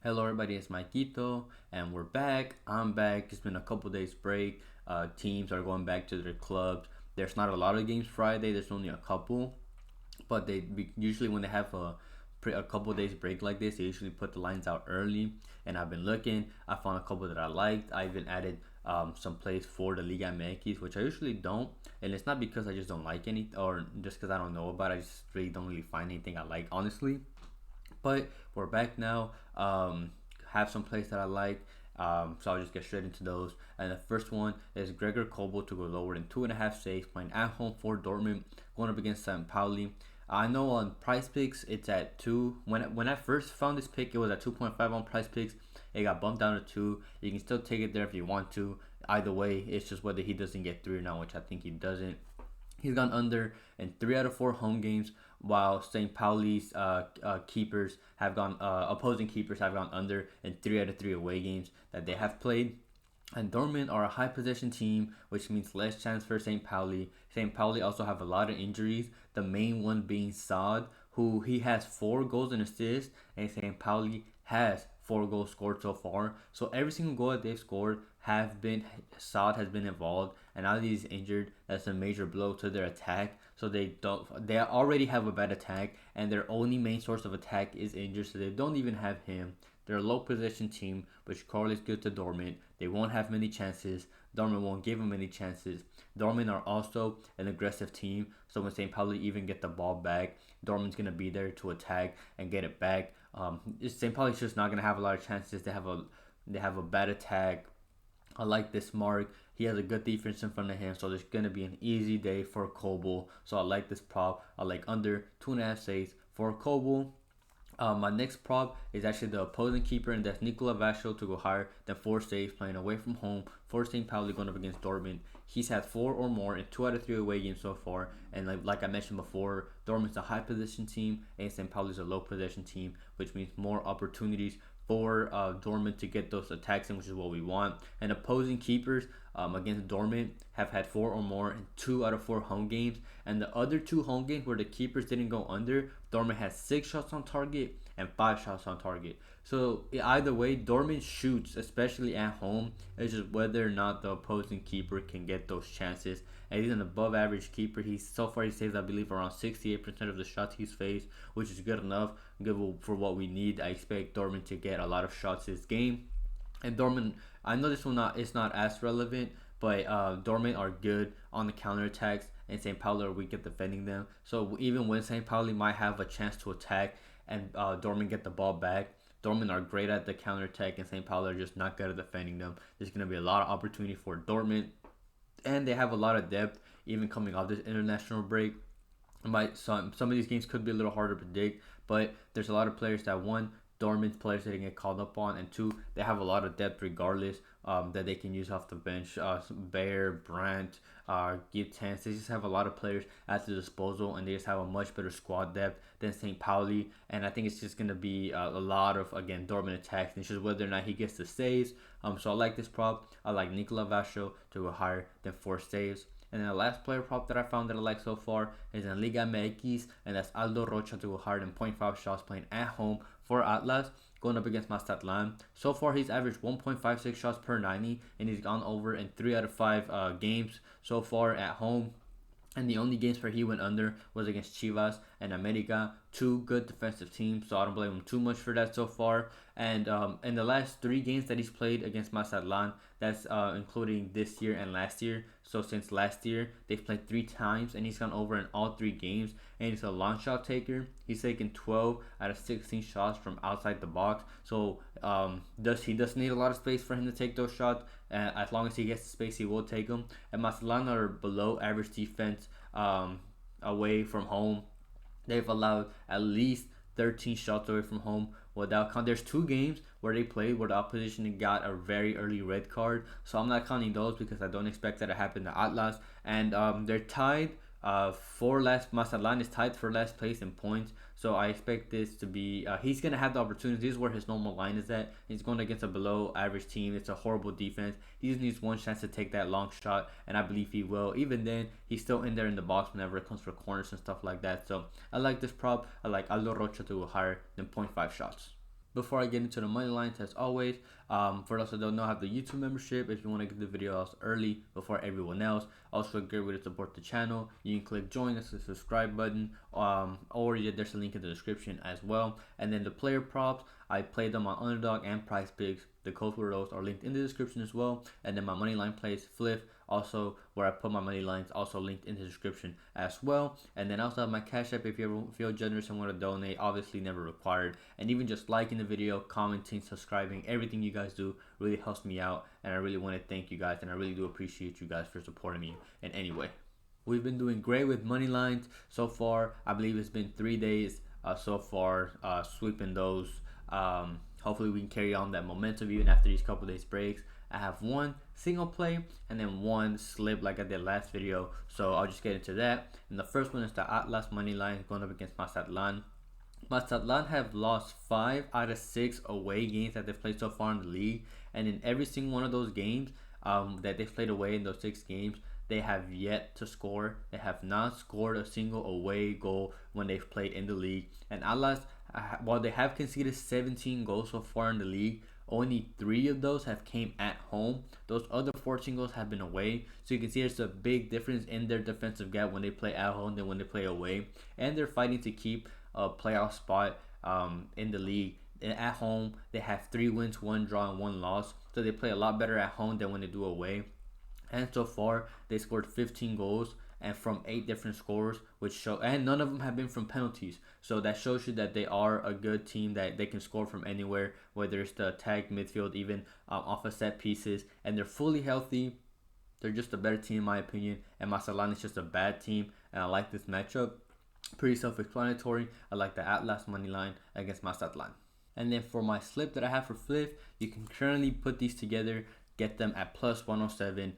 Hello everybody, it's Maikito and we're back. I'm back. It's been a couple days break. Teams are going back to their clubs. There's not a lot of games Friday. There's only a couple, but usually when they have a couple days break like this, they usually put the lines out early. And I've been looking. I found a couple that I liked. I even added some plays for the Liga MX, which I usually don't. And it's not because I just don't like any or just because I don't know about it. I just really don't really find anything I like, honestly. But we're back now. Have some plays that I like. So I'll just get straight into those. And the first one is Gregor Kobel to go lower than 2.5 saves, playing at home for Dortmund, going up against Pauli. I know on PrizePicks it's at 2. When I first found this pick, it was at 2.5 on PrizePicks. It got bumped down to 2. You can still take it there if you want to. Either way, it's just whether he doesn't get 3 or not, which I think he doesn't. He's gone under in 3 out of 4 home games, while St. Pauli's keepers have gone opposing keepers have gone under in 3 out of 3 away games that they have played. And Dortmund are a high possession team, which means less chance for St. Pauli. St. Pauli also have a lot of injuries. The main one being Saad, who he has 4 goals and assists, and St. Pauli has 4 goals scored so far. So every single goal that they've scored have been Saad has been involved, and now that he's injured, that's a major blow to their attack. So they already have a bad attack, and their only main source of attack is injured. So they don't even have him. They're a low possession team, which correlates good to Dortmund. They won't have many chances. Dortmund won't give them any chances. Dortmund are also an aggressive team, so when St. Pauli even get the ball back, Dortmund's gonna be there to attack and get it back. St. Pauli's just not gonna have a lot of chances. They have a bad attack. I like this mark. He has a good defense in front of him, so there's gonna be an easy day for Kobel. So I like this prop. I like under 2.5 saves for Kobel. My next prop is actually the opposing keeper, and that's Nikola Vasho to go higher than 4 saves, playing away from home for St. Pauli going up against Dortmund. He's had 4 or more in 2 out of 3 away games so far, and like I mentioned before, Dortmund's a high position team, and St. Pauli's a low position team, which means more opportunities for Dortmund to get those attacks in, which is what we want. And opposing keepers against Dortmund have had 4 or more in 2 out of 4 home games, and the other 2 home games where the keepers didn't go under, Dortmund has 6 shots on target and 5 shots on target. So either way, Dortmund shoots, especially at home. It's just whether or not the opposing keeper can get those chances. And he's an above average keeper. He saves, I believe, around 68% of the shots he's faced, which is good enough, good for what we need. I expect Dortmund to get a lot of shots this game. And Dortmund, I know this will not it's not as relevant, but Dortmund are good on the counterattacks, and St. Pauli are weak at defending them. So even when St. Pauli might have a chance to attack and Dortmund get the ball back, Dortmund are great at the counterattack, and St. Pauli are just not good at defending them. There's going to be a lot of opportunity for Dortmund, and they have a lot of depth even coming off this international break. Some of these games could be a little harder to predict, but there's a lot of players that, one, Dortmund players that they get called up on, and two, they have a lot of depth regardless, that they can use off the bench. Bayer, Brandt, Thankszs, they just have a lot of players at their disposal, and they just have a much better squad depth than St. Pauli. And I think it's just gonna be a lot of, again, Dortmund attacks, and it's just whether or not he gets the saves. So I like this prop. I like Nikola Vasho to go higher than 4 saves. And then the last player prop that I found that I like so far is in Liga MX, and that's Aldo Rocha to go higher than 0.5 shots, playing at home for Atlas, going up against Mazatlan. So far, he's averaged 1.56 shots per 90, and he's gone over in 3 out of 5 games so far at home. And the only games where he went under was against Chivas and America, 2 good defensive teams, so I don't blame him too much for that so far. And in the last 3 games that he's played against Mazatlan, that's including this year and last year. So since last year, they've played 3 times, and he's gone over in all 3 games. And he's a long shot taker. He's taken 12 out of 16 shots from outside the box. So he does need a lot of space for him to take those shots. As long as he gets the space, he will take them. And Mazatlan are below average defense away from home. They've allowed at least 13 shots away from home without count. There's 2 games where they played where the opposition got a very early red card, so I'm not counting those because I don't expect that to happen to Atlas. And they're tied for last. Mazatlan is tied for last place in points, so I expect this to be. He's gonna have the opportunity. This is where his normal line is at. He's going against a below average team. It's a horrible defense. He just needs one chance to take that long shot, and I believe he will. Even then, he's still in there in the box whenever it comes for corners and stuff like that. So I like this prop. I like Aldo Rocha to go higher than 0.5 shots. Before I get into the money lines, as always, for those that don't know, I have the YouTube membership. If you want to get the video out early before everyone else, also a great way to support the channel. You can click join, that's the subscribe button, or there's a link in the description as well. And then the player props, I play them on Underdog and PrizePicks. The codes for those are linked in the description as well. And then my money line plays, Fliff, also where I put my money lines, also linked in the description as well. And then I also have my Cashapp if you ever feel generous and want to donate, obviously never required. And even just liking the video, commenting, subscribing, everything you guys do really helps me out, and I really want to thank you guys, and I really do appreciate you guys for supporting me in any way. We've been doing great with money lines so far. I believe it's been 3 days so far, sweeping those. Hopefully we can carry on that momentum even after these couple days breaks. I have one single play and then one slip like I did last video, so I'll just get into that. And the first one is the Atlas money line going up against Mazatlan. Mazatlan have lost 5 out of 6 away games that they've played so far in the league, and in every single one of those games that they've played away in those 6 games, they have yet to score. They have not scored a single away goal when they've played in the league. And Atlas, while they have conceded 17 goals so far in the league, only 3 of those have came at home. Those other 14 goals have been away. So you can see there's a big difference in their defensive gap when they play at home than when they play away. And they're fighting to keep a playoff spot in the league. And at home, they have 3 wins, 1 draw, and 1 loss. So they play a lot better at home than when they do away. And so far, they scored 15 goals and from 8 different scorers, which show, and none of them have been from penalties. So that shows you that they are a good team, that they can score from anywhere, whether it's the attack, midfield, even off of set pieces. And they're fully healthy. They're just a better team in my opinion. And Mazatlan is just a bad team. And I like this matchup. Pretty self-explanatory. I like the Atlas money line against Mazatlan. And then for my slip that I have for Fliff, you can currently put these together, get them at plus 107.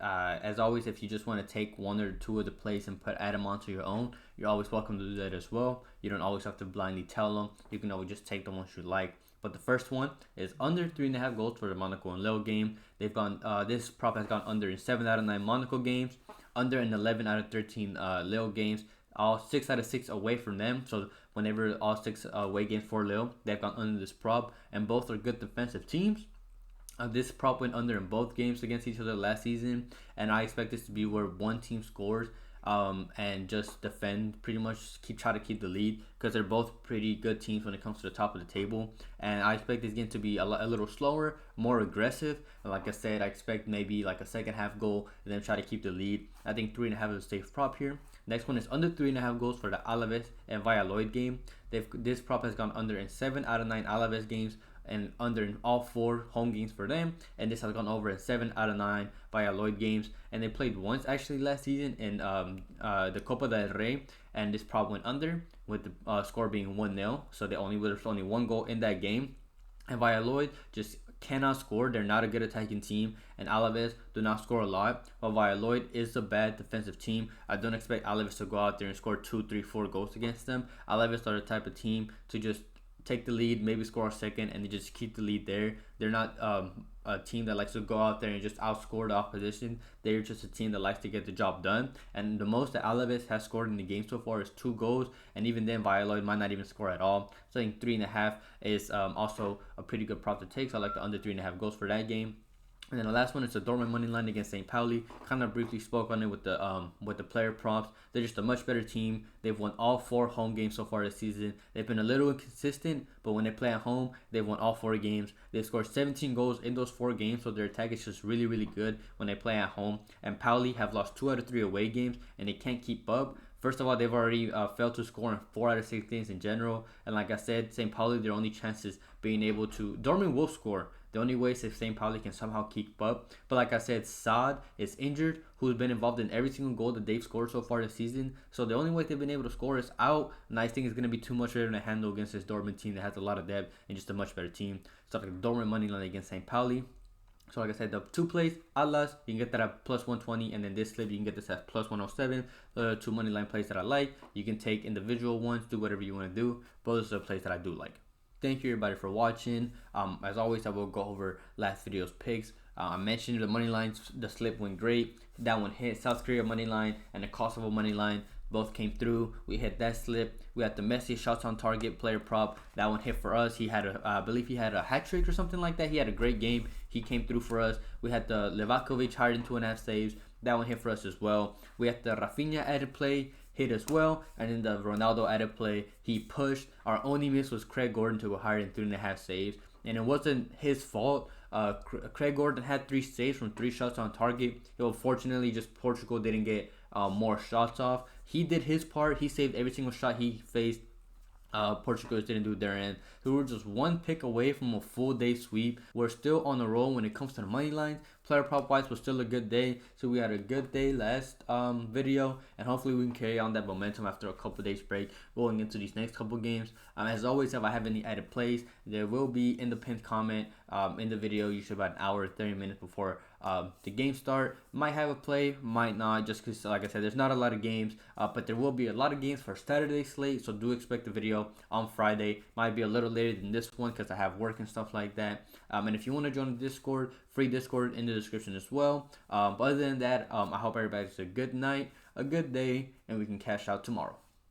As always, if you just want to take 1 or 2 of the plays and add them onto your own, you're always welcome to do that as well. You don't always have to blindly tell them. You can always just take the ones you like. But the first one is under 3.5 goals for the Monaco and Lille game. They've gone. This prop has gone under in 7 out of 9 Monaco games, under in 11 out of 13 Lille games. All 6 out of 6 away from them. So whenever all 6 away games for Lille, they've gone under this prop, and both are good defensive teams. This prop went under in both games against each other last season, and I expect this to be where one team scores and just defend, pretty much try to keep the lead, because they're both pretty good teams when it comes to the top of the table. And I expect this game to be a little slower, more aggressive. And like I said, I expect maybe like a second half goal and then try to keep the lead. I think 3.5 is a safe prop here. Next one is under 3.5 goals for the Alaves and Valladolid game. This prop has gone under in 7 out of 9 Alaves games, and under in all 4 home games for them, and this has gone over in 7 out of 9 Valladolid games. And they played once actually last season in the Copa del Rey, and this prop went under with the score being 1-0. So there's only 1 goal in that game, and Valladolid just cannot score. They're not a good attacking team, and Alaves do not score a lot. While Valladolid is a bad defensive team, I don't expect Alaves to go out there and score 2, 3, 4 goals against them. Alaves are the type of team to just take the lead, maybe score a second, and they just keep the lead there. They're not a team that likes to go out there and just outscore the opposition. They're just a team that likes to get the job done. And the most that Alaves has scored in the game so far is 2 goals, and even then Valladolid might not even score at all. So I think 3.5 is also a pretty good prop to take. So I like the under 3.5 goals for that game. And then the last one is the Dortmund money line against St. Pauli. Kind of briefly spoke on it with the player props. They're just a much better team. They've won all 4 home games so far this season. They've been a little inconsistent, but when they play at home, they've won all 4 games. They've scored 17 goals in those 4 games, so their attack is just really, really good when they play at home. And Pauli have lost 2 out of 3 away games, and they can't keep up. First of all, they've already failed to score in 4 out of 6 games in general. And like I said, St. Pauli, their only chance is being able to... Dortmund will score. The only way is if St. Pauli can somehow keep up. But like I said, Saad is injured, who's been involved in every single goal that they've scored so far this season. So the only way they've been able to score is out. And I think it's going to be too much for them to handle against this Dortmund team that has a lot of depth and just a much better team. So like the Dortmund money line against St. Pauli. So like I said, the 2 plays, Atlas, you can get that at plus 120, and then this slip, you can get this at plus 107. The 2 money line plays that I like. You can take individual ones, do whatever you want to do. But those are the plays that I do like. Thank you everybody for watching. As always, I will go over last video's picks. I mentioned the money lines. The slip went great. That one hit. South Korea money line and the Kosovo money line. both came through. We hit that slip. We had the Messi shots on target player prop. That one hit for us. He had I believe he had a hat trick or something like that. He had a great game. He came through for us. We had the Levakovic higher than 2.5 saves. That one hit for us as well. We had the Rafinha added play hit as well, and then the Ronaldo added play, he pushed. Our only miss was Craig Gordon to go higher than 3.5 saves, and it wasn't his fault. Craig Gordon had 3 saves from 3 shots on target. Unfortunately, just Portugal didn't get more shots off. He did his part. He saved every single shot he faced. Portugal didn't do their end. So we're just one pick away from a full day sweep. We're still on the roll when it comes to the money lines. Player prop wise was still a good day. So we had a good day last video, and hopefully we can carry on that momentum after a couple days break going into these next couple games. As always, if I have any added plays, there will be in the pinned comment in the video. Usually about an hour or 30 minutes before the game start. Might have a play, might not, just because like I said, there's not a lot of games, but there will be a lot of games for Saturday slate, so do expect the video on Friday. Might be a little later than this one because I have work and stuff like that. And if you want to join the Discord, free Discord in the description as well. But other than that, I hope everybody has a good night, a good day, and we can cash out tomorrow.